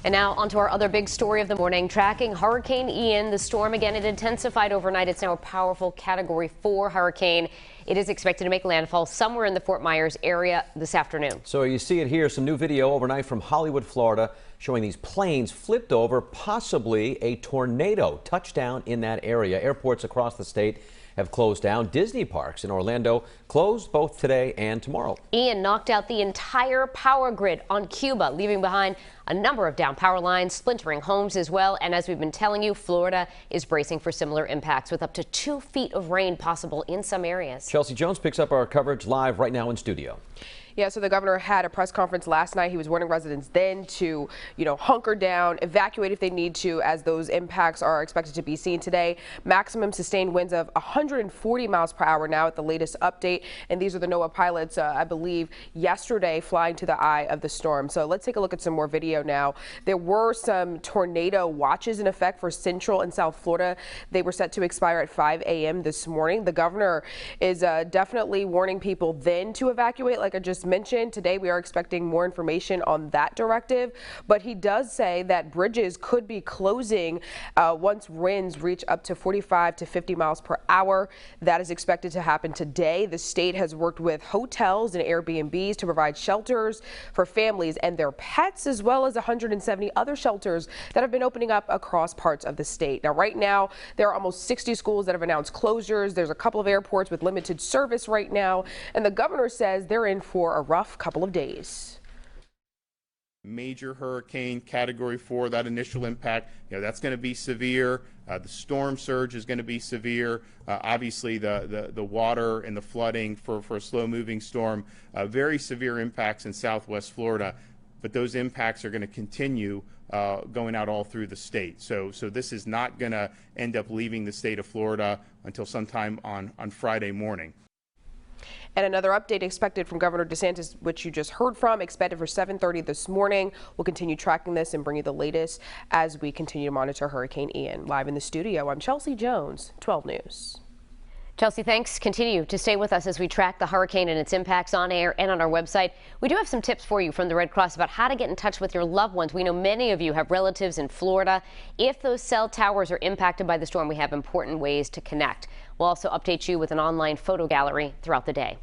And now onto our other big story of the morning, tracking Hurricane Ian. The storm again, it intensified overnight. It's now a powerful Category 4 hurricane. It is expected to make landfall somewhere in the Fort Myers area this afternoon. So you see it here, some new video overnight from Hollywood, Florida, showing these planes flipped over, possibly a tornado touchdown in that area. Airports across the state have closed down. Disney parks in Orlando closed both today and tomorrow. Ian knocked out the entire power grid on Cuba, leaving behind a number of down power lines, splintering homes as well. And as we've been telling you, Florida is bracing for similar impacts with up to 2 feet of rain possible in some areas. Chelsea Jones picks up our coverage live right now in studio. Yeah, so the governor had a press conference last night. He was warning residents then to, hunker down, evacuate if they need to, as those impacts are expected to be seen today. Maximum sustained winds of 140 miles per hour now at the latest update. And these are the NOAA pilots, I believe, yesterday flying to the eye of the storm. So let's take a look at some more video now. There were some tornado watches in effect for Central and South Florida. They were set to expire at 5 a.m. this morning. The governor is definitely warning people then to evacuate, like I just mentioned. Today we are expecting more information on that directive, but he does say that bridges could be closing once winds reach up to 45 to 50 miles per hour. That is expected to happen today. The state has worked with hotels and Airbnbs to provide shelters for families and their pets, as well as 170 other shelters that have been opening up across parts of the state. Now, right now, there are almost 60 schools that have announced closures. There's a couple of airports with limited service right now, and the governor says they're in for a rough couple of days. Major hurricane Category 4, that initial impact, that's going to be severe. The storm surge is going to be severe. Obviously, the water and the flooding for a slow-moving storm, very severe impacts in Southwest Florida. But those impacts are going to continue going out all through the state. So this is not going to end up leaving the state of Florida until sometime on Friday morning. And another update expected from Governor DeSantis, which you just heard from, expected for 7:30 this morning. We'll continue tracking this and bring you the latest as we continue to monitor Hurricane Ian. Live in the studio, I'm Chelsea Jones, 12 News. Chelsea, thanks. Continue to stay with us as we track the hurricane and its impacts on air and on our website. We do have some tips for you from the Red Cross about how to get in touch with your loved ones. We know many of you have relatives in Florida. If those cell towers are impacted by the storm, we have important ways to connect. We'll also update you with an online photo gallery throughout the day.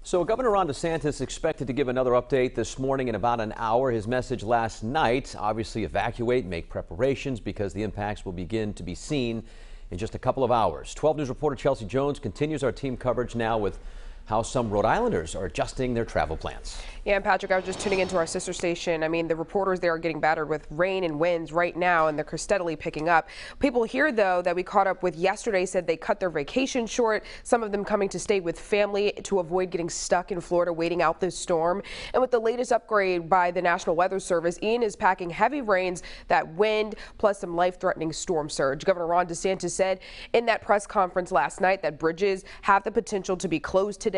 So Governor Ron DeSantis expected to give another update this morning in about an hour. His message last night, obviously evacuate, make preparations because the impacts will begin to be seen in just a couple of hours. 12 News reporter Chelsea Jones continues our team coverage now with how some Rhode Islanders are adjusting their travel plans. Yeah, and Patrick, I was just tuning into our sister station. I mean, the reporters there are getting battered with rain and winds right now, and they're steadily picking up. People here, though, that we caught up with yesterday said they cut their vacation short, some of them coming to stay with family to avoid getting stuck in Florida waiting out this storm. And with the latest upgrade by the National Weather Service, Ian is packing heavy rains, that wind, plus some life-threatening storm surge. Governor Ron DeSantis said in that press conference last night that bridges have the potential to be closed today.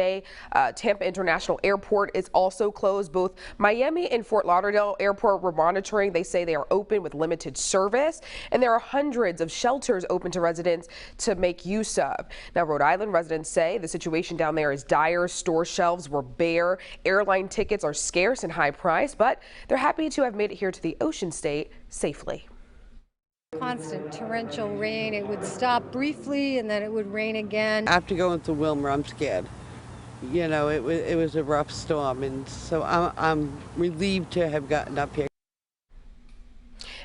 Tampa International Airport is also closed. Both Miami and Fort Lauderdale Airport were monitoring. They say they are open with limited service, and there are hundreds of shelters open to residents to make use of. Now, Rhode Island residents say the situation down there is dire. Store shelves were bare. Airline tickets are scarce and high priced, but they're happy to have made it here to the Ocean State safely. Constant torrential rain. It would stop briefly and then it would rain again. After going through Wilmer, I'm scared. It was a rough storm, and so I'm relieved to have gotten up here.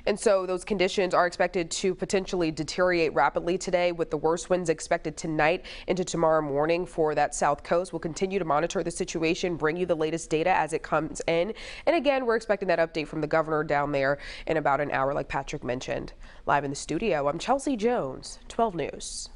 And so those conditions are expected to potentially deteriorate rapidly today, with the worst winds expected tonight into tomorrow morning for that south coast. We'll continue to monitor the situation, bring you the latest data as it comes in. And again, we're expecting that update from the governor down there in about an hour, like Patrick mentioned. Live in the studio, I'm Chelsea Jones, 12 News.